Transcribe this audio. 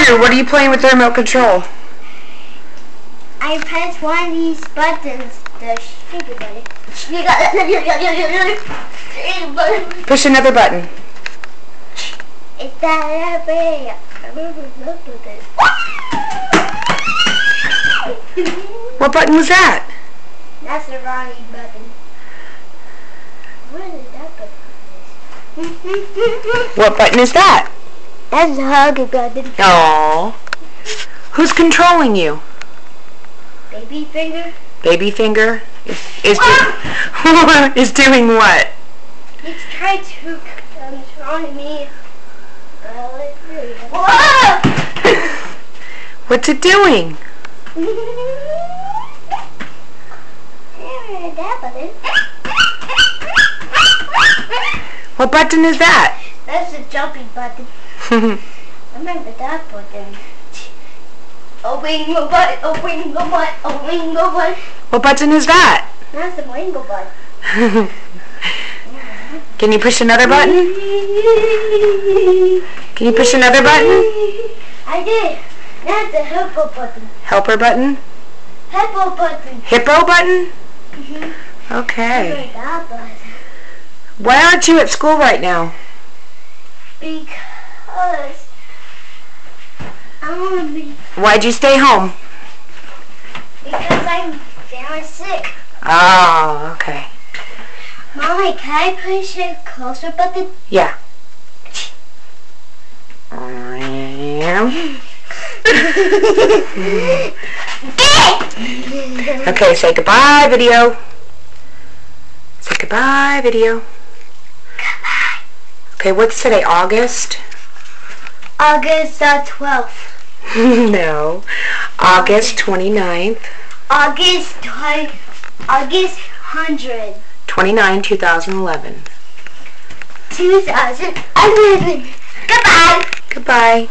Andrew, what are you playing with the remote control? I pressed one of these buttons, the sugar button. Push another button. It's that way. What button was that? That's the wrong button. What is that button? What button is that? That's the hug button. Oh. Who's controlling you? Baby finger. Baby finger is is doing what? It's trying to control me. Whoa! What's it doing? That button. What button is that? That's the jumping button. Remember that button. A wingo butt, a wingo butt, a wingo butt. What button is that? That's the wingo butt. Can you push another button? Can you push another button? I did. That's the hippo button. Helper button? Hippo button. Hippo button? Mm-hmm. Okay. That button. Why aren't you at school right now? Because I want to be. Why'd you stay home? Because I'm very sick. Oh, okay. Mommy, can I push a closer button? Yeah. Okay, say goodbye, video. Say goodbye, video. Goodbye. Okay, what's today, August? August 12th. No. August 29th. August 100. 29, 2011. 2011. Goodbye. Goodbye.